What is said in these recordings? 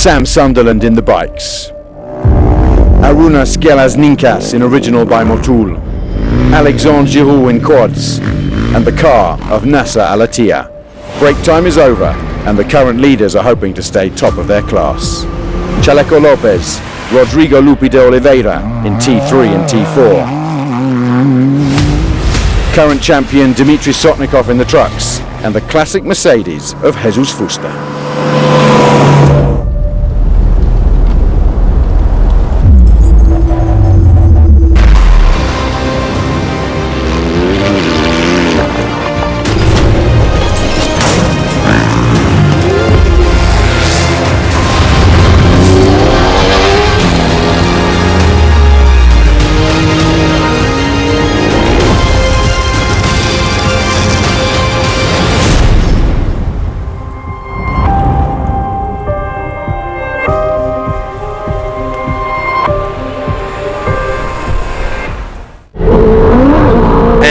Sam Sunderland in the bikes. Aruna Skelazninkas in original by Motul. Alexandre Giroux in quads. And the car of Nasser Al-Attiyah. Break time is over and the current leaders are hoping to stay top of their class. Chaleco Lopez, Rodrigo Lupi de Oliveira in T3 and T4. Current champion Dmitry Sotnikov in the trucks and the classic Mercedes of Jesus Fuster.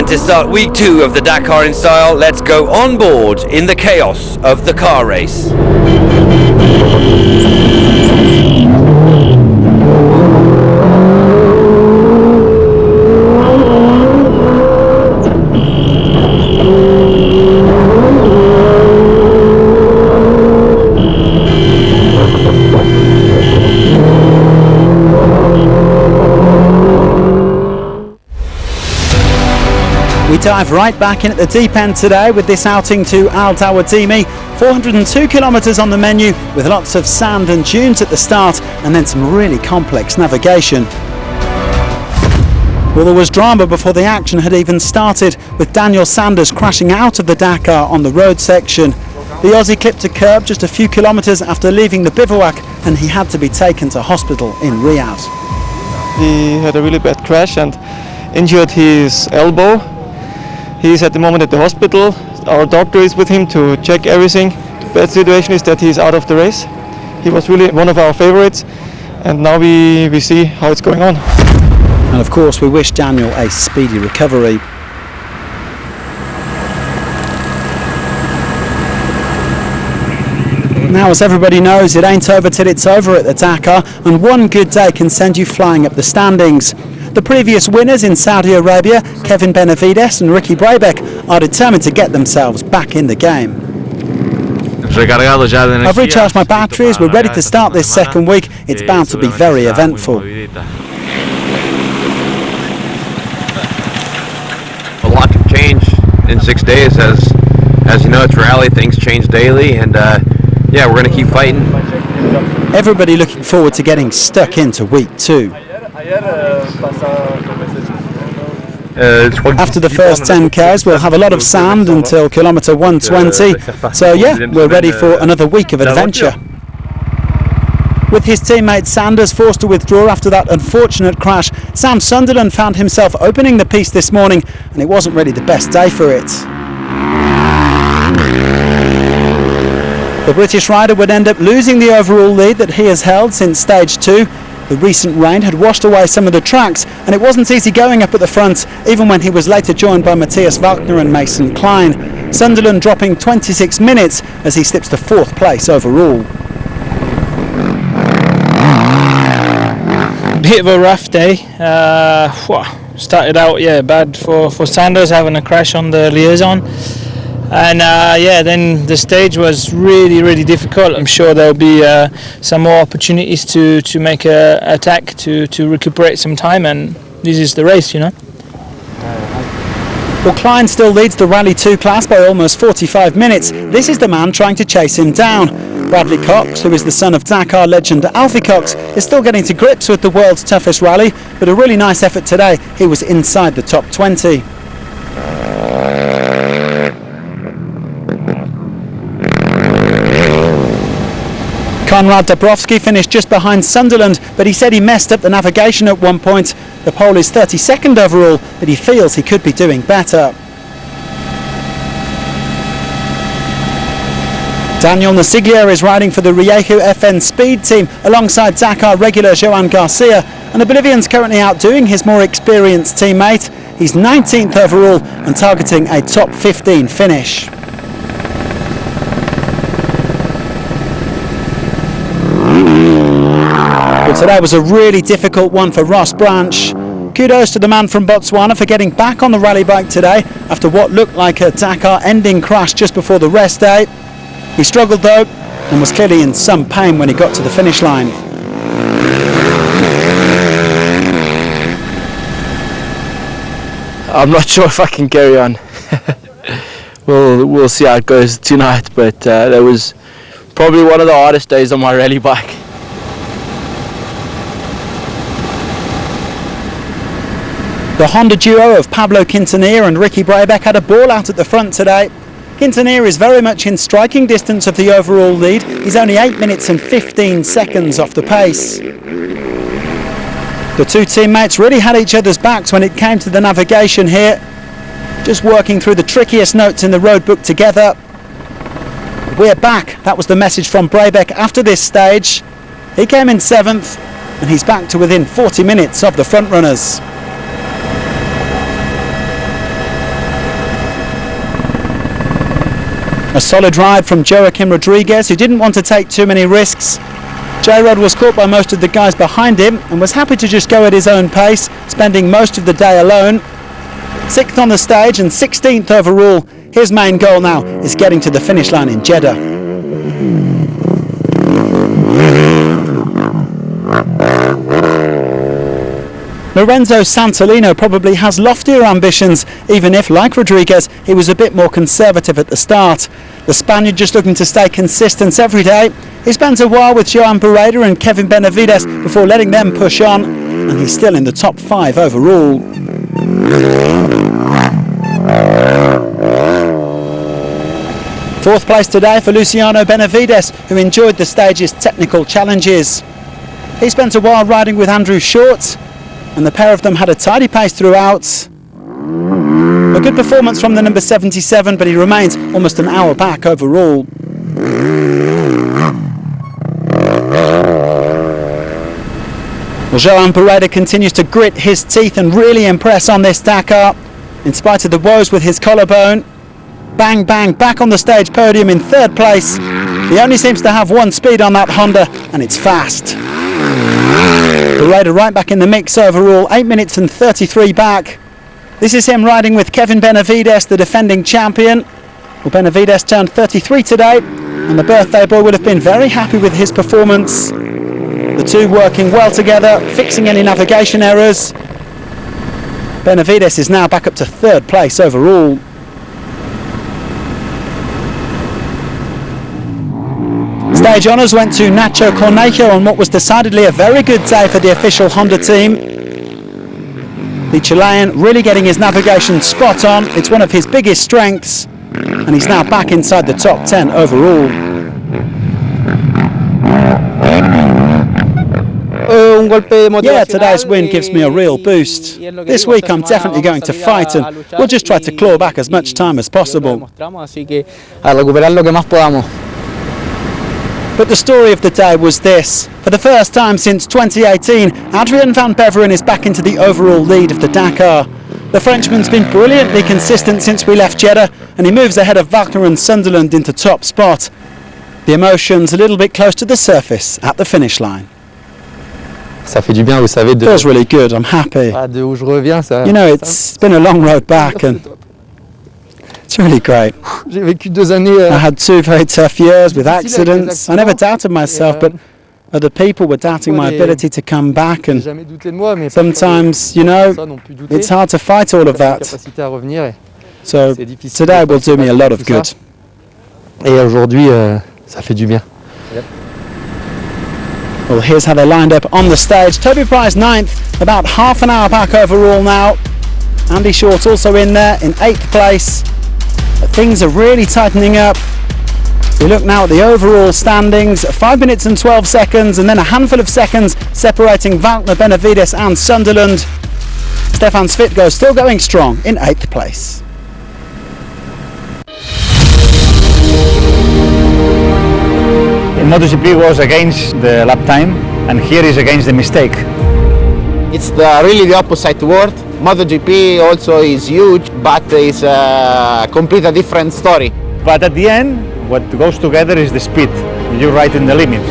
To start week 2 of the Dakar in style, let's go on board in the chaos of the car race. We dive right back in at the deep end today with this outing to Al Tawadimi. 402 kilometres on the menu with lots of sand and dunes at the start and then some really complex navigation. Well, there was drama before the action had even started, with Daniel Sanders crashing out of the Dakar on the road section. The Aussie clipped a curb just a few kilometres after leaving the bivouac and he had to be taken to hospital in Riyadh. He had a really bad crash and injured his elbow. He is at the moment at the hospital. Our doctor is with him to check everything. The bad situation is that he is out of the race. He was really one of our favorites and now we see how it's going on. And of course we wish Daniel a speedy recovery. Now, as everybody knows, it ain't over till it's over at the Dakar, and one good day can send you flying up the standings. The previous winners in Saudi Arabia, Kevin Benavides and Ricky Brabeck, are determined to get themselves back in the game. I've recharged my batteries, we're ready to start this second week. It's bound to be very eventful. A lot can change in 6 days. As you know, it's rally, things change daily, and yeah, we're going to keep fighting. Everybody looking forward to getting stuck into week 2. After the first 10 k's we'll have a lot of sand until kilometre 120, so yeah, we're ready for another week of adventure. With his teammate Sanders forced to withdraw after that unfortunate crash, Sam Sunderland found himself opening the piece this morning and it wasn't really the best day for it. The British rider would end up losing the overall lead that he has held since stage 2. The recent rain had washed away some of the tracks and it wasn't easy going up at the front, even when he was later joined by Matthias Wagner and Mason Klein. Sunderland dropping 26 minutes as he slips to 4th place overall. Bit of a rough day. Started out bad for Sanders, having a crash on the liaison. And then the stage was really difficult. I'm sure there'll be some more opportunities to make an attack to recuperate some time, and this is the race, you know. Well, Klein still leads the Rally 2 class by almost 45 minutes. This is the man trying to chase him down. Bradley Cox, who is the son of Dakar legend Alfie Cox, is still getting to grips with the world's toughest rally, but a really nice effort today. He was inside the top 20. Konrad Dabrowski finished just behind Sunderland, but he said he messed up the navigation at one point. The pole is 32nd overall, but he feels he could be doing better. Daniel Nasiglia is riding for the Rieju FN Speed team alongside Dakar regular Joan Garcia, and the Bolivian's currently outdoing his more experienced teammate. He's 19th overall and targeting a top 15 finish. Today was a really difficult one for Ross Branch. Kudos to the man from Botswana for getting back on the rally bike today after what looked like a Dakar ending crash just before the rest day. He struggled though and was clearly in some pain when he got to the finish line. I'm not sure if I can carry on. We'll see how it goes tonight, but that was probably one of the hardest days on my rally bike. The Honda duo of Pablo Quintanilla and Ricky Brabec had a ball out at the front today. Quintanilla is very much in striking distance of the overall lead. He's only 8 minutes and 15 seconds off the pace. The two teammates really had each other's backs when it came to the navigation here, just working through the trickiest notes in the road book together. We're back, that was the message from Brabec after this stage. He came in 7th and he's back to within 40 minutes of the front runners. A solid ride from Joaquim Rodriguez, who didn't want to take too many risks. J-Rod was caught by most of the guys behind him and was happy to just go at his own pace, spending most of the day alone. 6th on the stage and 16th overall. His main goal now is getting to the finish line in Jeddah. Lorenzo Santolino probably has loftier ambitions, even if, like Rodriguez, he was a bit more conservative at the start. The Spaniard just looking to stay consistent every day. He spends a while with Joan Barreda and Kevin Benavides before letting them push on, and he's still in the top 5 overall. Fourth place today for Luciano Benavides, who enjoyed the stage's technical challenges. He spent a while riding with Andrew Short, and the pair of them had a tidy pace throughout. A good performance from the number 77, but he remains almost an hour back overall. Well, Joan Barreda continues to grit his teeth and really impress on this Dakar. In spite of the woes with his collarbone, bang bang, back on the stage podium in 3rd place. He only seems to have one speed on that Honda, and it's fast. Barreda right back in the mix overall, 8 minutes and 33 back. This is him riding with Kevin Benavides, the defending champion. Well, Benavides turned 33 today, and the birthday boy would have been very happy with his performance. The two working well together, fixing any navigation errors. Benavides is now back up to 3rd place overall. Stage honours went to Nacho Cornejo on what was decidedly a very good day for the official Honda team. The Chilean really getting his navigation spot on. It's one of his biggest strengths, and he's now back inside the top 10 overall. Yeah, today's win gives me a real boost. This week I'm definitely going to fight, and we'll just try to claw back as much time as possible. But the story of the day was this. For the first time since 2018, Adrian van Beveren is back into the overall lead of the Dakar. The Frenchman's been brilliantly consistent since we left Jeddah, and he moves ahead of Wagner and Sunderland into top spot. The emotions a little bit close to the surface at the finish line. Ça fait du bien, vous savez. Feels really good, I'm happy. De où je reviens, ça. You know, it's been a long road back, and it's really great. J'ai vécu 2 années. I had 2 very tough years with accidents. I never doubted myself, but other people were doubting my ability to come back, and sometimes, you know, it's hard to fight all of that. So today will do me a lot of good. Et aujourd'hui, ça fait du bien. Well, here's how they lined up on the stage. Toby Price 9th, about half an hour back overall now. Andy Short also in there in 8th place. But things are really tightening up. We look now at the overall standings, 5 minutes and 12 seconds, and then a handful of seconds separating Wagner, Benavides and Sunderland. Stefan Svitgo still going strong in 8th place. In MotoGP was against the lap time, and here is against the mistake. It's really the opposite world. MotoGP also is huge, but it's a completely different story. But at the end, what goes together is the speed. You ride in the limit.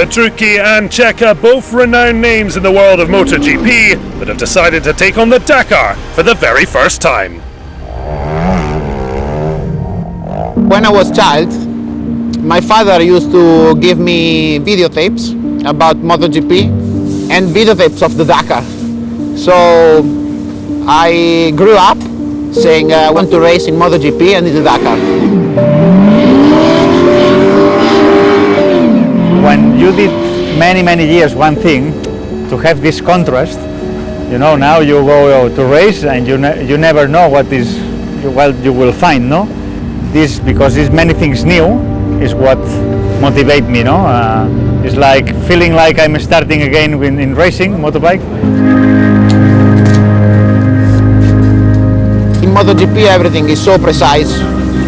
Petrucci and Checa, both renowned names in the world of MotoGP, that have decided to take on the Dakar for the very first time. When I was a child, my father used to give me videotapes about MotoGP and videotapes of the Dakar. So I grew up saying I want to race in MotoGP and in the Dakar. When you did many years one thing, to have this contrast, you know, now you go to race and you never know what you will find, no? This, because it's many things new, is what motivate me, no? It's like feeling like I'm starting again in racing motorbike. In MotoGP everything is so precise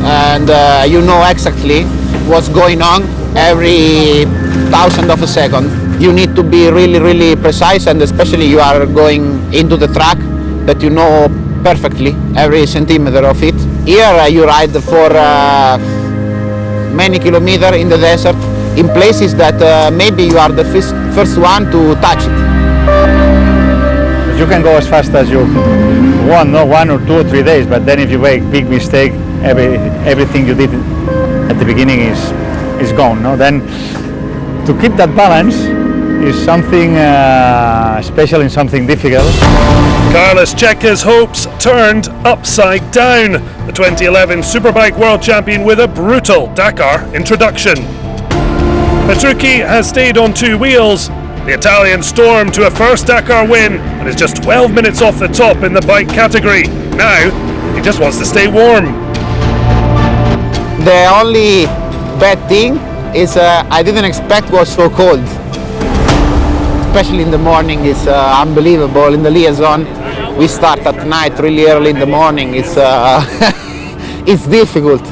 and you know exactly what's going on every thousandth of a second. You need to be really precise, and especially you are going into the track that you know perfectly every centimeter of it. Here you ride for many kilometers in the desert in places that maybe you are the first one to touch it. You can go as fast as you want, no, 1 or 2 or 3 days, but then if you make big mistake, everything you did at the beginning is gone, no? Then to keep that balance is something special and something difficult. Carlos Checa's hopes turned upside down. The 2011 Superbike World Champion with a brutal Dakar introduction. Petrucci has stayed on 2 wheels. The Italian stormed to a first Dakar win and is just 12 minutes off the top in the bike category. Now, he just wants to stay warm. The only bad thing is I didn't expect it was so cold. Especially in the morning, it's unbelievable. In the liaison, we start at night really early in the morning. It's it's difficult.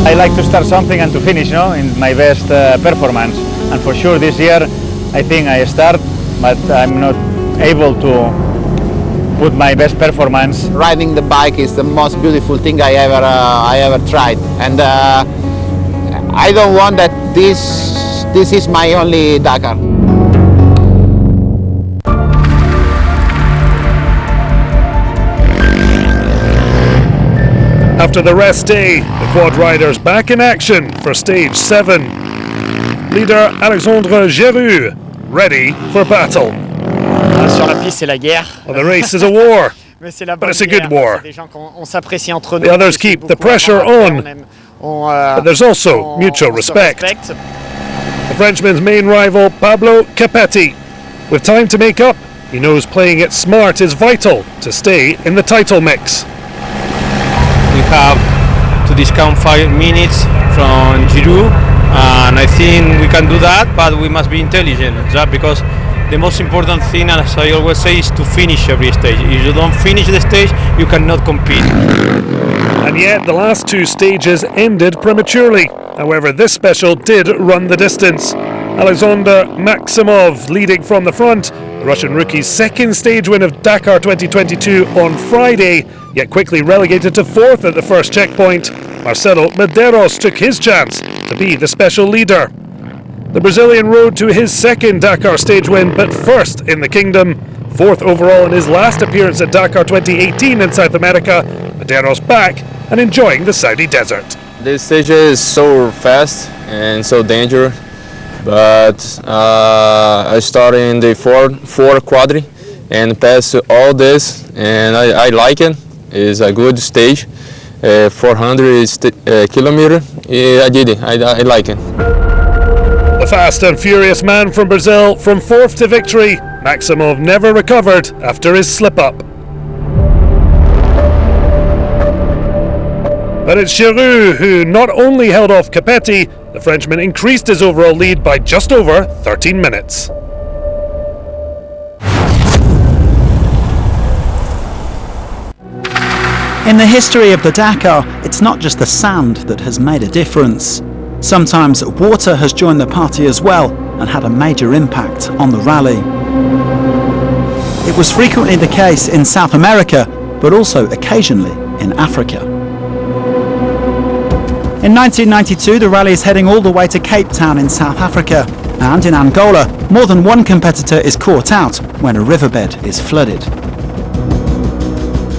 I like to start something and to finish, no, in my best performance. And for sure this year, I think I start, but I'm not able to put my best performance. Riding the bike is the most beautiful thing I ever tried, and I don't want that this is my only Dakar. After the rest day, the quad riders back in action for stage 7. Leader Alexandre Geroux ready for battle. Sur la piste, c'est la guerre. Well, the race is a war, but it's a good war. The others keep the pressure on, but there's also mutual respect. The Frenchman's main rival, Pablo Capetti. With time to make up, he knows playing it smart is vital to stay in the title mix. We have to discount 5 minutes from Giroud, and I think we can do that, but we must be intelligent, because the most important thing, as I always say, is to finish every stage. If you don't finish the stage, you cannot compete. And yet the last 2 stages ended prematurely. However, this special did run the distance. Alexander Maximov leading from the front, the Russian rookie's second stage win of Dakar 2022 on Friday, yet quickly relegated to 4th at the first checkpoint. Marcelo Medeiros took his chance to be the special leader. The Brazilian rode to his second Dakar stage win, but first in the kingdom. 4th overall in his last appearance at Dakar 2018 in South America, Medeiros back and enjoying the Saudi desert. This stage is so fast and so dangerous, but I started in the 4 quadri and passed all this, and I like it. It's a good stage. 400 kilometers. I did it. I like it. The fast and furious man from Brazil from 4th to victory. Maximov never recovered after his slip-up. But it's Geroux who not only held off Capetti, the Frenchman increased his overall lead by just over 13 minutes. In the history of the Dakar, it's not just the sand that has made a difference. Sometimes water has joined the party as well and had a major impact on the rally. It was frequently the case in South America, but also occasionally in Africa. In 1992, the rally is heading all the way to Cape Town in South Africa. And in Angola, more than one competitor is caught out when a riverbed is flooded.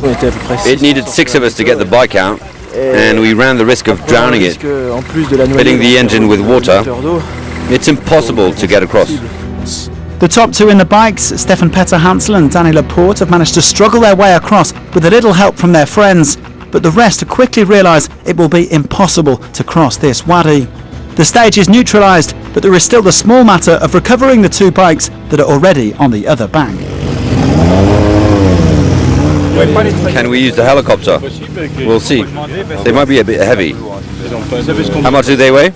It needed 6 of us to get the bike out, and we ran the risk of drowning it, filling the engine with water. It's impossible to get across. The top 2 in the bikes, Stefan Petter Hansel and Danny Laporte, have managed to struggle their way across with a little help from their friends, but the rest quickly realise it will be impossible to cross this wadi. The stage is neutralised, but there is still the small matter of recovering the 2 bikes that are already on the other bank. Can we use the helicopter? We'll see. They might be a bit heavy. How much do they weigh?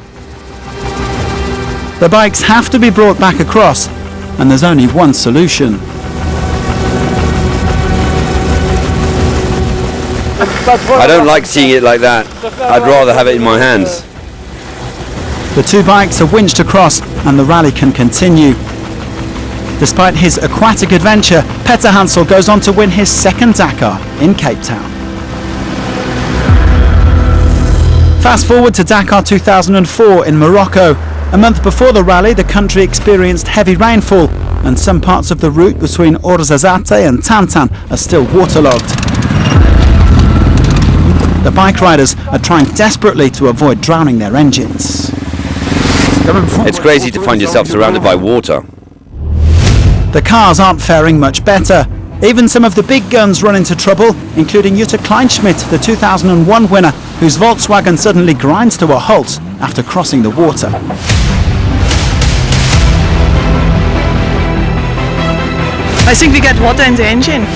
The bikes have to be brought back across, and there's only one solution. I don't like seeing it like that. I'd rather have it in my hands. The 2 bikes are winched across and the rally can continue. Despite his aquatic adventure, Petter Hansel goes on to win his 2nd Dakar in Cape Town. Fast forward to Dakar 2004 in Morocco. A month before the rally, the country experienced heavy rainfall and some parts of the route between Ouarzazate and Tantan are still waterlogged. The bike riders are trying desperately to avoid drowning their engines. It's crazy to find yourself surrounded by water. The cars aren't faring much better. Even some of the big guns run into trouble, including Jutta Kleinschmidt, the 2001 winner, whose Volkswagen suddenly grinds to a halt after crossing the water. I think we get water in the engine.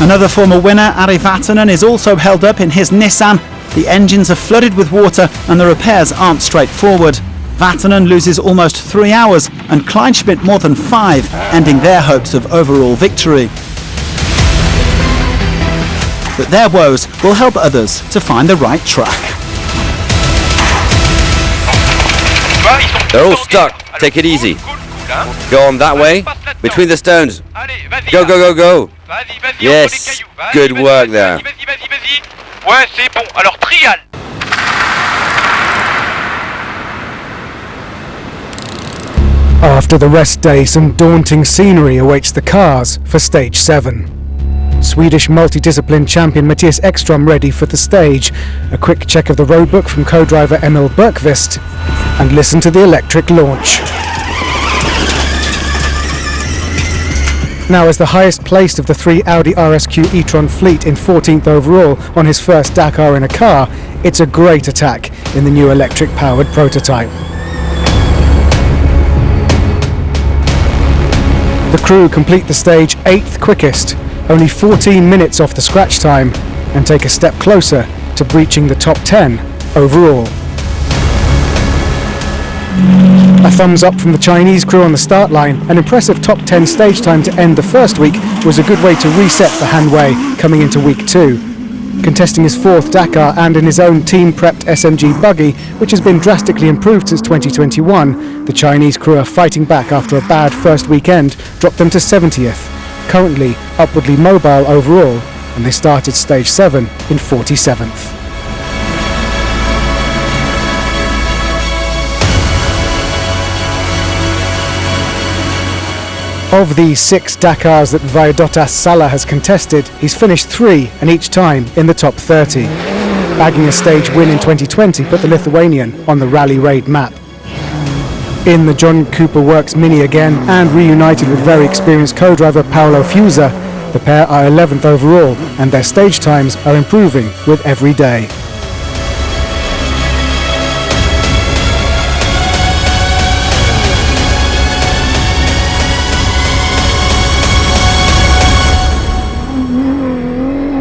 Another former winner, Ari Vatanen, is also held up in his Nissan. The engines are flooded with water and the repairs aren't straightforward. Vatanen loses almost 3 hours and Kleinschmidt more than 5, ending their hopes of overall victory. But their woes will help others to find the right track. They're all stuck. Take it easy. Go on that way, between the stones. Go, go, go, go. Yes, good work there. After the rest day, some daunting scenery awaits the cars for stage 7. Swedish multidiscipline champion Mattias Ekström ready for the stage. A quick check of the roadbook from co-driver Emil Bergqvist, and listen to the electric launch. Now, as the highest placed of the 3 Audi RSQ e-tron fleet in 14th overall on his first Dakar in a car, it's a great attack in the new electric-powered prototype. The crew complete the stage 8th quickest, only 14 minutes off the scratch time, and take a step closer to breaching the top 10 overall. A thumbs up from the Chinese crew on the start line. An impressive top 10 stage time to end the first week was a good way to reset for Han Wei coming into week 2. Contesting his 4th Dakar and in his own team-prepped SMG buggy, which has been drastically improved since 2021, the Chinese crew are fighting back after a bad first weekend dropped them to 70th. Currently upwardly mobile overall, and they started stage 7 in 47th. Of the 6 Dakars that Vaidotas Sala has contested, he's finished 3, and each time in the top 30. Bagging a stage win in 2020 put the Lithuanian on the Rally Raid map. In the John Cooper Works Mini again, and reunited with very experienced co-driver Paolo Fusa, the pair are 11th overall, and their stage times are improving with every day.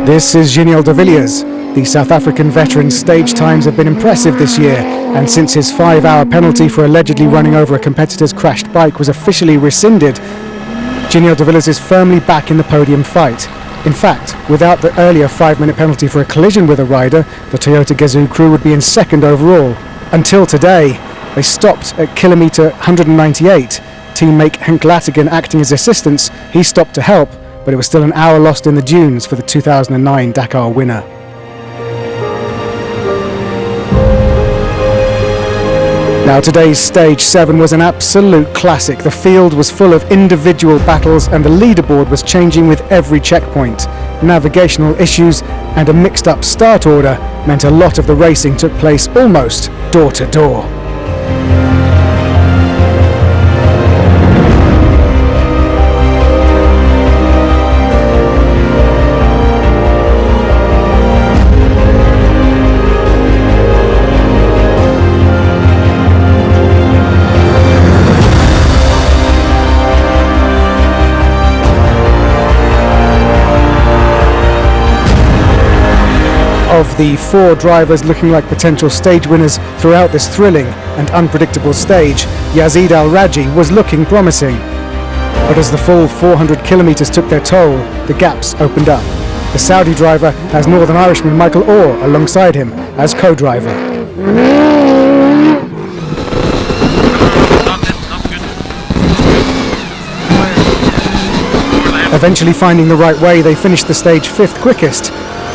This is Giniel de Villiers. The South African veteran's stage times have been impressive this year, and since his 5-hour penalty for allegedly running over a competitor's crashed bike was officially rescinded, Giniel de Villiers is firmly back in the podium fight. In fact, without the earlier 5-minute penalty for a collision with a rider, the Toyota Gazoo crew would be in 2nd overall. Until today, they stopped at kilometre 198. Teammate Henk Lattigan acting as assistants, he stopped to help, but it was still an hour lost in the dunes for the 2009 Dakar winner. Now today's stage 7 was an absolute classic. The field was full of individual battles and the leaderboard was changing with every checkpoint. Navigational issues and a mixed up start order meant a lot of the racing took place almost door to door. Of the 4 drivers looking like potential stage winners throughout this thrilling and unpredictable stage, Yazid Al-Raji was looking promising. But as the full 400 kilometres took their toll, the gaps opened up. The Saudi driver has Northern Irishman Michael Orr alongside him as co-driver. Eventually finding the right way, they finished the stage 5th quickest,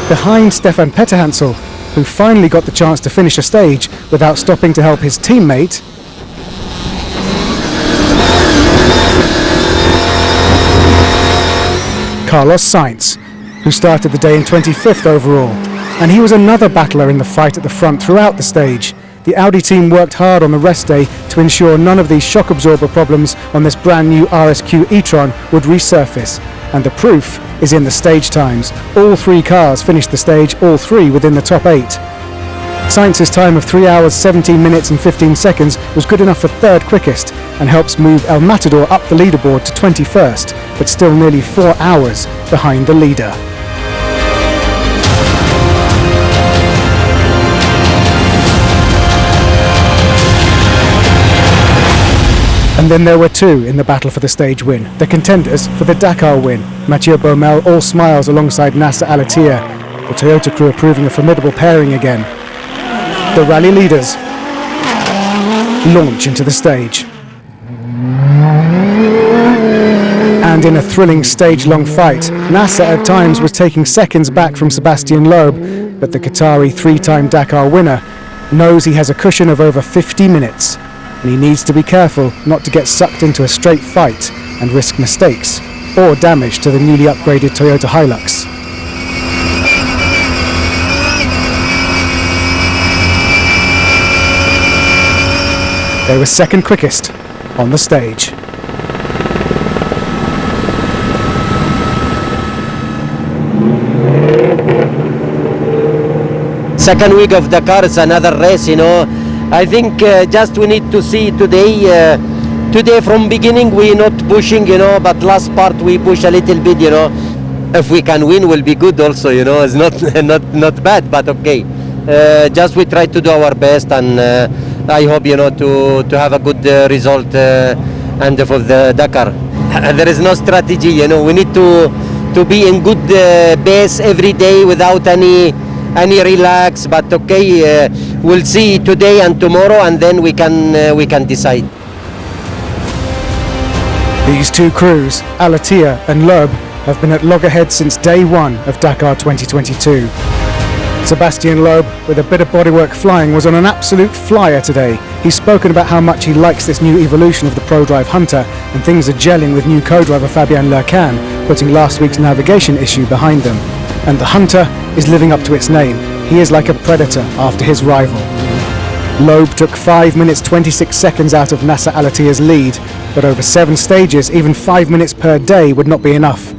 behind Stefan Petterhansel, who finally got the chance to finish a stage without stopping to help his teammate Carlos Sainz, who started the day in 25th overall, and he was another battler in the fight at the front throughout the stage. The Audi team worked hard on the rest day to ensure none of these shock absorber problems on this brand new RSQ e-tron would resurface, and the proof is in the stage times. All 3 cars finished the stage, all 3 within the top 8. Sainz's time of 3 hours 17 minutes and 15 seconds was good enough for 3rd quickest and helps move El Matador up the leaderboard to 21st, but still nearly 4 hours behind the leader. And then there were 2 in the battle for the stage win, the contenders for the Dakar win. Mathieu Baumel all smiles alongside Nasser Al-Attiyah. The Toyota crew are proving a formidable pairing again. The rally leaders launch into the stage. And in a thrilling stage-long fight, Nasser at times was taking seconds back from Sébastien Loeb, but the Qatari 3-time Dakar winner knows he has a cushion of over 50 minutes. And he needs to be careful not to get sucked into a straight fight and risk mistakes or damage to the newly upgraded Toyota Hilux. They were 2nd quickest on the stage. Second week of Dakar is another race, you know. I think just we need to see today. Today from beginning we not pushing, you know, but last part we push a little bit, you know. If we can win, will be good also, you know. It's not bad, but okay. Just we try to do our best, and I hope, you know, to have a good result and for the Dakar. There is no strategy, you know. We need to be in good base every day without any relax, but okay, we'll see today and tomorrow, and then we can decide. These 2 crews, Al-Attiyah and Loeb, have been at loggerheads since day 1 of Dakar 2022. Sébastien Loeb, with a bit of bodywork flying, was on an absolute flyer today. He's spoken about how much he likes this new evolution of the ProDrive Hunter, and things are gelling with new co-driver Fabien Lercan, putting last week's navigation issue behind them. And the Hunter is living up to its name. He is like a predator after his rival. Loeb took 5 minutes 26 seconds out of Nasser Al-Attiyah's lead, but over 7 stages, even 5 minutes per day would not be enough.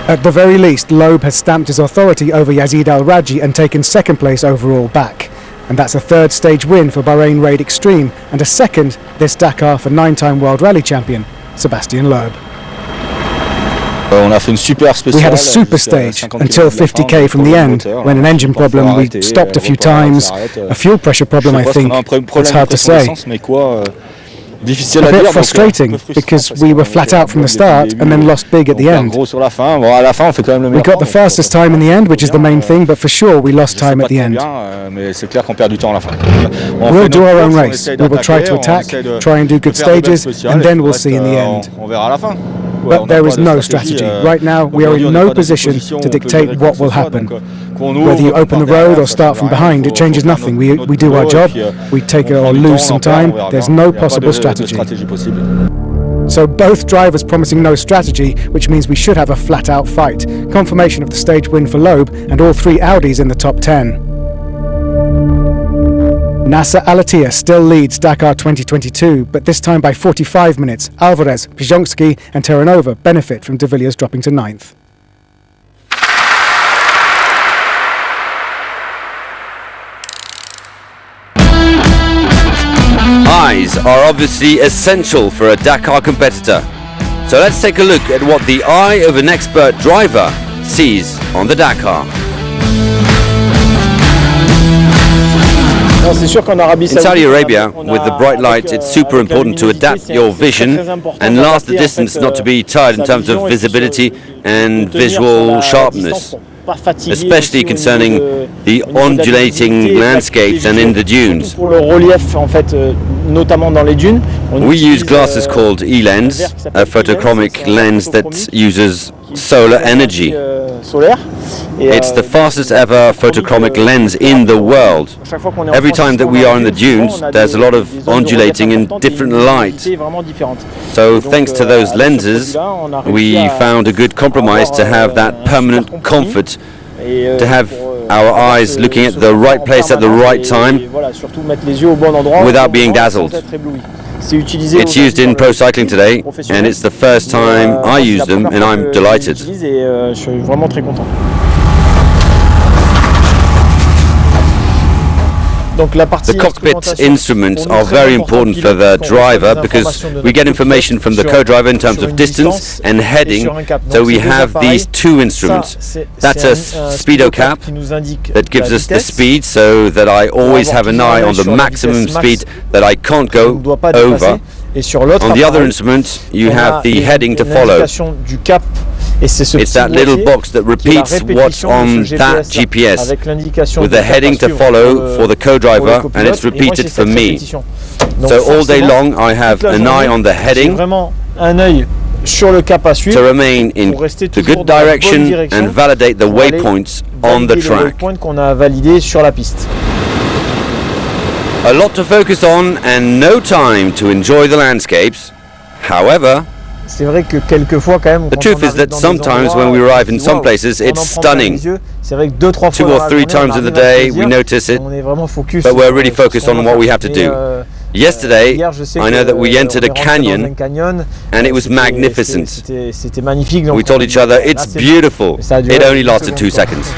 At the very least, Loeb has stamped his authority over Yazid Al-Raji and taken 2nd place overall back. And that's a 3rd stage win for Bahrain Raid Extreme, and a 2nd this Dakar for 9-time World Rally Champion Sébastien Loeb. We had a super stage until 50k from the end, when an engine problem, we stopped a few times, a fuel pressure problem I think, it's hard to say. A bit frustrating because we were flat out from the start and then lost big at the end. We got the fastest time in the end, which is the main thing, but for sure we lost time at the end. We'll do our own race. We will try to attack, try and do good stages, and then we'll see in the end. But there is no strategy. Right now, we are in no position to dictate what will happen. Whether you open the road or start from behind, it changes nothing. We do our job, we take or lose some time, there's no possible strategy. So both drivers promising no strategy, which means we should have a flat-out fight. Confirmation of the stage win for Loeb and all three Audis in the top 10. Nasser Al-Attiyah still leads Dakar 2022, but this time by 45 minutes. Alvarez, Pjongski and Terranova benefit from De Villiers dropping to 9th. Eyes are obviously essential for a Dakar competitor. So let's take a look at what the eye of an expert driver sees on the Dakar. In Saudi Arabia, with the bright lights, it's super important to adapt your vision and last the distance, not to be tired in terms of visibility and visual sharpness, especially concerning the undulating landscapes and in the dunes. We use glasses called E-lens, a photochromic lens that uses solar energy. It's the fastest ever photochromic lens in the world. Every time that we are in the dunes, there's a lot of undulating and different light. So thanks to those lenses, we found a good compromise to have that permanent comfort, to have our eyes looking at the right place at the right time without being dazzled. It's used in pro cycling today, and it's the first time I use them, and I'm delighted. The cockpit instruments are very important for the driver because we get information from the co-driver in terms of distance and heading. So we have these two instruments. That's a speedo cap that gives us the speed so that I always have an eye on the maximum speed that I can't go over. On the other instrument, you have the heading to follow. It's that little box that repeats what's on that GPS with the heading to follow for the co-driver, and it's repeated for me. So all day long I have an eye on the heading to remain in the good direction and validate the waypoints on the track. A lot to focus on and no time to enjoy the landscapes. However, the truth is that sometimes when we arrive in some places, it's stunning. 2 or 3 times in the day we notice it, but we're really focused on what we have to do. Yesterday, I know that we entered a canyon and it was magnificent. We told each other, it's beautiful. It only lasted 2 seconds.